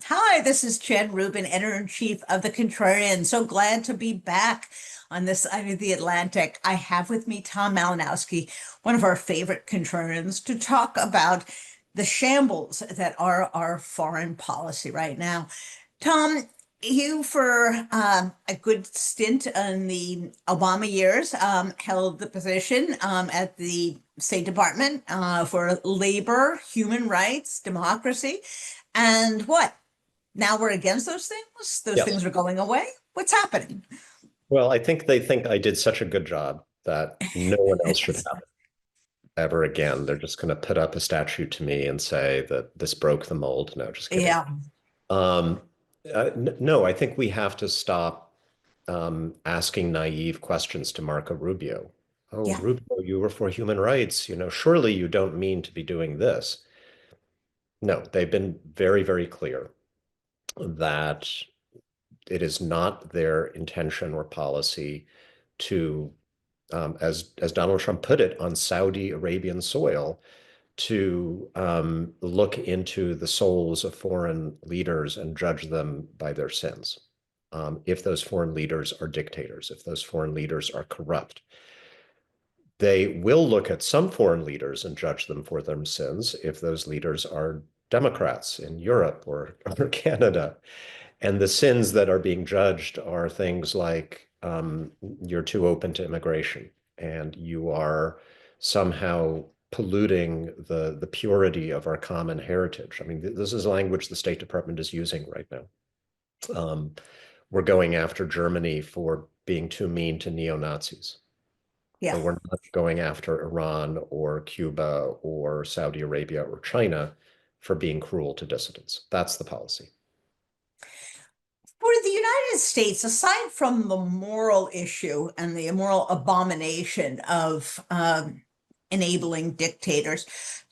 Hi, this is Jen Rubin, editor-in-chief of The Contrarian. So glad to be back on this side of the Atlantic. I have with me Tom Malinowski, one of our favorite contrarians, to talk about the shambles that are our foreign policy right now. Tom, you for a good stint in the Obama years held the position at the State Department for labor, human rights, democracy, and what? Now we're against those things. Those Yes. things are going away. What's happening? Well, I think they think I did such a good job that no one else should have it ever again. They're just going to put up a statue to me and say that this broke the mold. No, just kidding. Yeah, Um, no, I think we have to stop asking naive questions to Marco Rubio. Oh, yeah, Rubio, you were for human rights. Surely you don't mean to be doing this. No, they've been very, very clear that it is not their intention or policy to, as Donald Trump put it, on Saudi Arabian soil, to look into the souls of foreign leaders and judge them by their sins. If those foreign leaders are dictators, if those foreign leaders are corrupt, they will look at some foreign leaders and judge them for their sins if those leaders are Democrats in Europe or Canada. And the sins that are being judged are things like you're too open to immigration and you are somehow polluting the purity of our common heritage. I mean, this is language the State Department is using right now. Um, we're going after Germany for being too mean to neo-Nazis, yeah. but we're not going after Iran or Cuba or Saudi Arabia or China for being cruel to dissidents. That's the policy. For the United States, aside from the moral issue and the moral abomination of enabling dictators,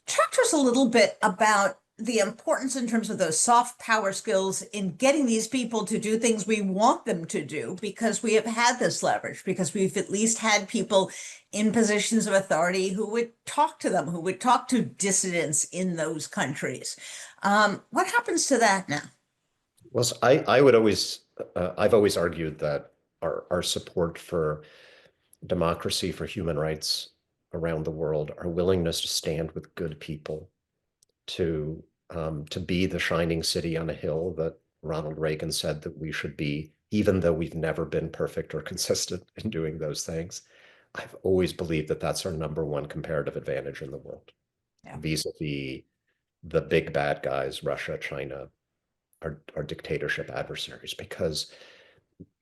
talk to us a little bit about the importance in terms of those soft power skills in getting these people to do things we want them to do because we have had this leverage, because we've at least had people in positions of authority who would talk to them, who would talk to dissidents in those countries. What happens to that now? Well, so I would always, I've always argued that our support for democracy, for human rights around the world, our willingness to stand with good people, to be the shining city on a hill that Ronald Reagan said that we should be, even though we've never been perfect or consistent in doing those things. I've always believed that that's our number one comparative advantage in the world, Yeah. vis-a-vis the big bad guys, Russia, China, our dictatorship adversaries, because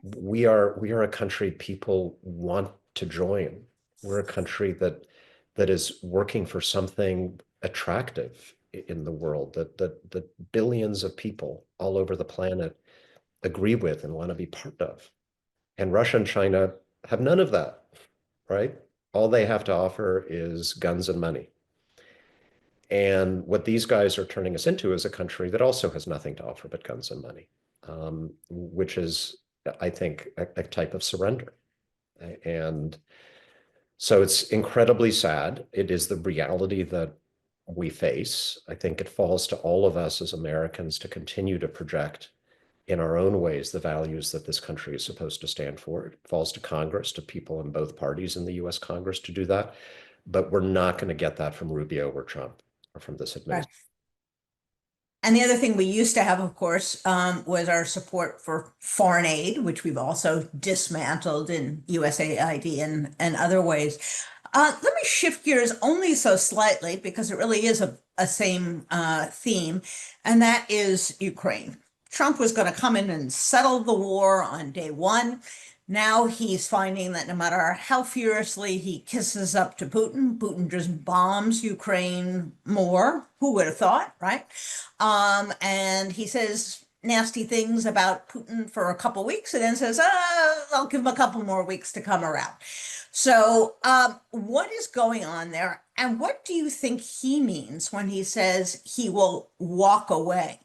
we are a country people want to join. We're a country that is working for something attractive in the world that billions of people all over the planet agree with and want to be part of. And Russia and China have none of that, right? All they have to offer is guns and money. And what these guys are turning us into is a country that also has nothing to offer but guns and money, which is, I think, a type of surrender. And so it's incredibly sad. It is the reality that we face. I think it falls to all of us as Americans to continue to project in our own ways the values that this country is supposed to stand for. It falls to Congress, to people in both parties in the US Congress to do that. But we're not going to get that from Rubio or Trump or from this Right. administration. And the other thing we used to have, of course, was our support for foreign aid, which we've also dismantled in USAID and other ways. Let me shift gears only so slightly because it really is a same theme, and that is Ukraine. Trump was going to come in and settle the war on day one. Now he's finding that no matter how furiously he kisses up to Putin, Putin just bombs Ukraine more. Who would have thought, right? And he says nasty things about Putin for a couple weeks and then says, I'll give him a couple more weeks to come around. So, what is going on there? And what do you think he means when he says he will walk away?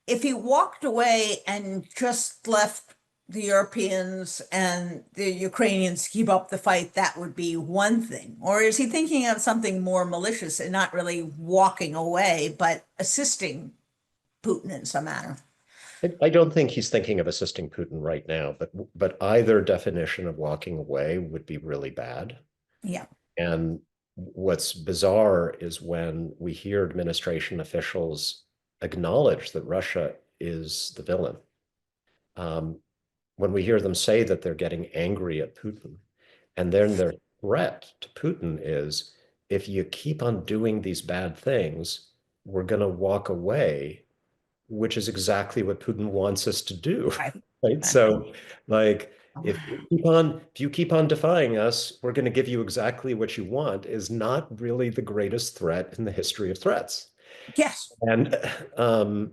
If he walked away and just left the Europeans and the Ukrainians keep up the fight, that would be one thing. Or is he thinking of something more malicious and not really walking away, but assisting Putin in some manner? I don't think he's thinking of assisting Putin right now, but either definition of walking away would be really bad. Yeah, And what's bizarre is when we hear administration officials acknowledge that Russia is the villain. Um, when we hear them say that they're getting angry at Putin, and then their threat to Putin is, if you keep on doing these bad things, we're going to walk away, which is exactly what Putin wants us to do, right. right? Right. So, like, if you keep on defying us, we're going to give you exactly what you want is not really the greatest threat in the history of threats. Yes. And um,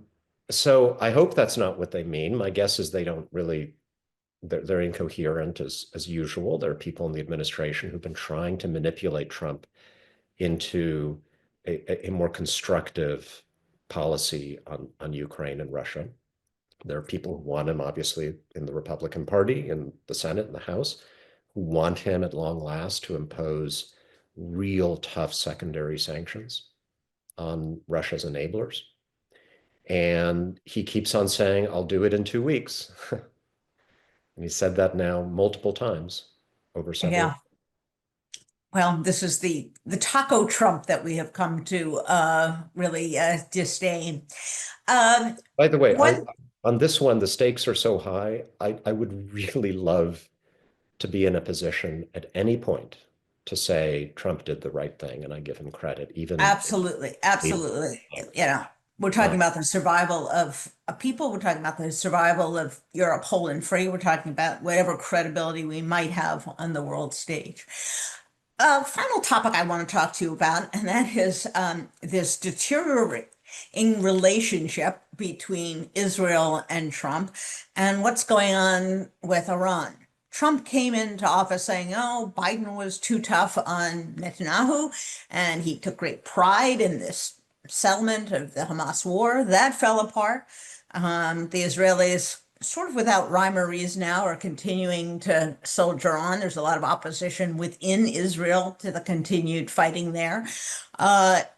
so I hope that's not what they mean. My guess is they don't really, they're incoherent as usual. There are people in the administration who've been trying to manipulate Trump into a more constructive policy on Ukraine and Russia. There are people who want him, obviously, in the Republican Party, in the Senate and the House, who want him at long last to impose real tough secondary sanctions on Russia's enablers. And he keeps on saying, I'll do it in 2 weeks. And he said that now multiple times over several. Yeah. Well, this is the taco Trump that we have come to really disdain. Um, By the way, one on this one, the stakes are so high. I would really love to be in a position at any point to say Trump did the right thing, and I give him credit, even Absolutely, if, absolutely. You know, we're uh, talking about the survival of a people. We're talking about the survival of Europe whole and free. We're talking about whatever credibility we might have on the world stage. Final topic I want to talk to you about, and that is this deteriorating relationship between Israel and Trump and what's going on with Iran. Trump came into office saying, oh, Biden was too tough on Netanyahu, and he took great pride in this settlement of the Hamas war. That fell apart. The Israelis, sort of without rhyme or reason now, are continuing to soldier on. There's a lot of opposition within Israel to the continued fighting there.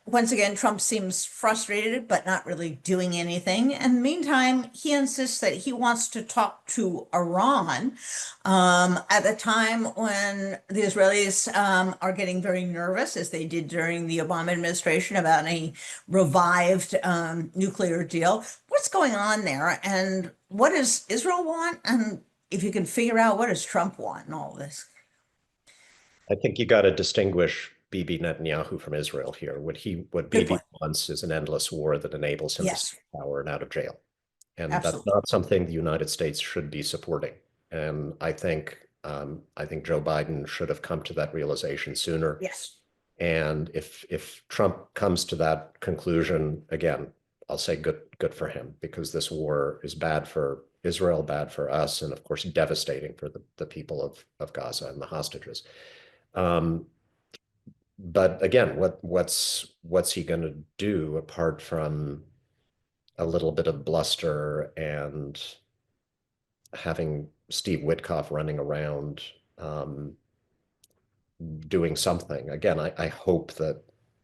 Once again, Trump seems frustrated, but not really doing anything. And meantime, he insists that he wants to talk to Iran at the time when the Israelis are getting very nervous, as they did during the Obama administration, about a revived nuclear deal. What's going on there? And what does Israel want? And if you can figure out what does Trump want in all this? I think you got to distinguish Bibi Netanyahu from Israel here. What Good Bibi point. wants is an endless war that enables him to stay Yes, in power and out of jail. And that's absolutely. not something the United States should be supporting. And I think Joe Biden should have come to that realization sooner. Yes. And if Trump comes to that conclusion, again, I'll say good for him, because this war is bad for Israel, bad for us, and of course devastating for the people of Gaza and the hostages. Um, but again, what's he going to do apart from a little bit of bluster and having Steve Witkoff running around doing something? Again, I hope that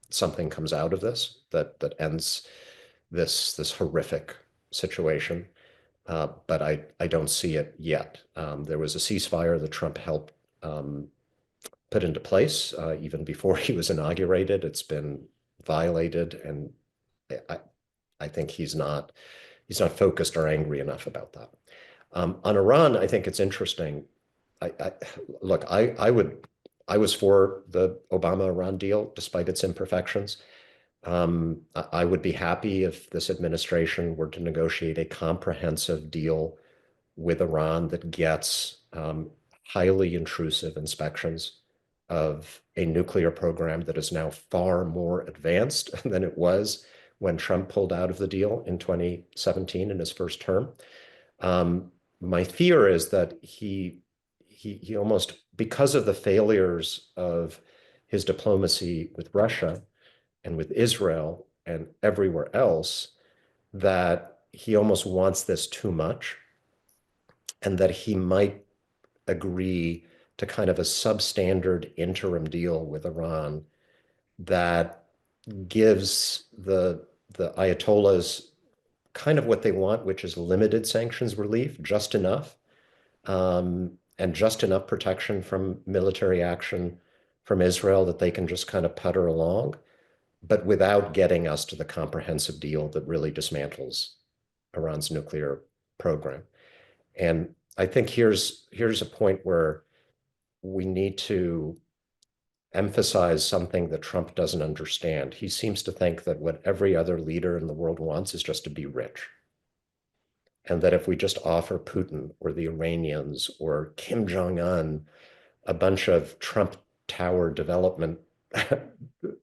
something comes out of this that ends this horrific situation. But I don't see it yet. There was a ceasefire that Trump helped put into place even before he was inaugurated. It's been violated, and I, I think he's not focused or angry enough about that. On Iran, I think it's interesting. I look, I was for the Obama-Iran deal despite its imperfections. I would be happy if this administration were to negotiate a comprehensive deal with Iran that gets highly intrusive inspections of a nuclear program that is now far more advanced than it was when Trump pulled out of the deal in 2017 in his first term. My fear is that he almost, because of the failures of his diplomacy with Russia and with Israel and everywhere else, that he almost wants this too much, and that he might agree to kind of a substandard interim deal with Iran that gives the Ayatollahs kind of what they want, which is limited sanctions relief, just enough, and just enough protection from military action from Israel that they can just kind of putter along, but without getting us to the comprehensive deal that really dismantles Iran's nuclear program. And I think here's a point where we need to emphasize something that Trump doesn't understand. He seems to think that what every other leader in the world wants is just to be rich. And that if we just offer Putin or the Iranians or Kim Jong-un a bunch of Trump Tower development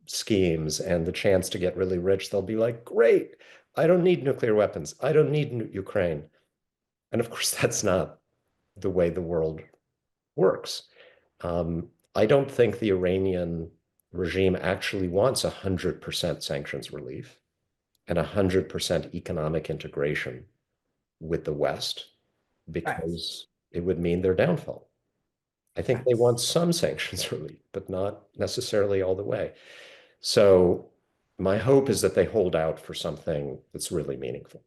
schemes and the chance to get really rich, they'll be like, great, I don't need nuclear weapons. I don't need Ukraine. And of course, that's not the way the world works. I don't think the Iranian regime actually wants 100% sanctions relief and 100% economic integration with the West, Right. because it would mean their downfall. I think they want some sanctions relief, but not necessarily all the way. So my hope is that they hold out for something that's really meaningful.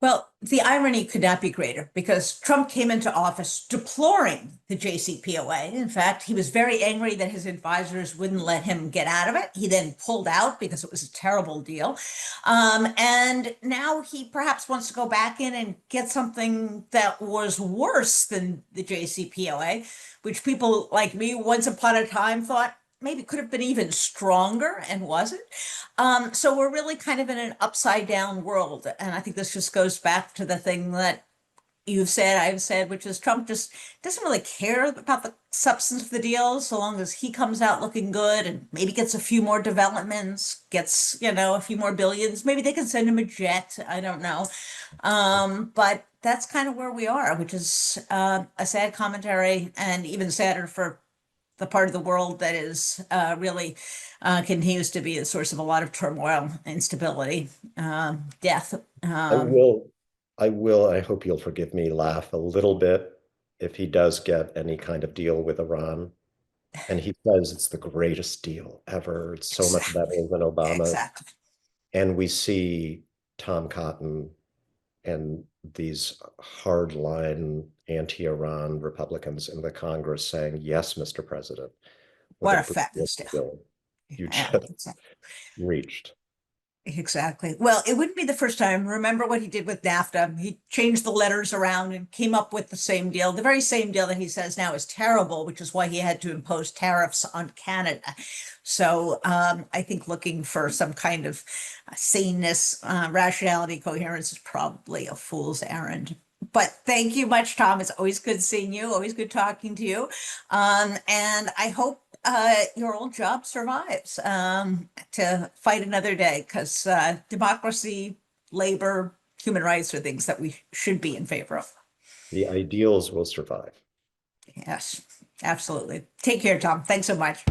Well, the irony could not be greater because Trump came into office deploring the JCPOA. In fact, he was very angry that his advisors wouldn't let him get out of it. He then pulled out because it was a terrible deal. And now he perhaps wants to go back in and get something that was worse than the JCPOA, which people like me once upon a time thought maybe could have been even stronger and wasn't. So we're really kind of in an upside down world. And I think this just goes back to the thing that you've said, I've said, which is Trump just doesn't really care about the substance of the deal so long as he comes out looking good and maybe gets a few more developments, gets, a few more billions. Maybe they can send him a jet. I don't know. But that's kind of where we are, which is a sad commentary and even sadder for the part of the world that is really continues to be a source of a lot of turmoil, instability, death. I will, I hope you'll forgive me, laugh a little bit if he does get any kind of deal with Iran. And he says it's the greatest deal ever. It's so much better Exactly. than Obama. Exactly. And we see Tom Cotton and these hardline anti-Iran Republicans in the Congress saying, yes, Mr. President, what What a a fabulous brilliant deal. deal you Yeah, just exactly. reached. Exactly. Well, it wouldn't be the first time. Remember what he did with NAFTA? He changed the letters around and came up with the same deal, the very same deal that he says now is terrible, which is why he had to impose tariffs on Canada. So I think looking for some kind of saneness, rationality, coherence is probably a fool's errand. But thank you much, Tom. It's always good seeing you, always good talking to you. And I hope your old job survives to fight another day because democracy, labor, human rights are things that we should be in favor of. The ideals will survive. Yes, absolutely. Take care, Tom. Thanks so much.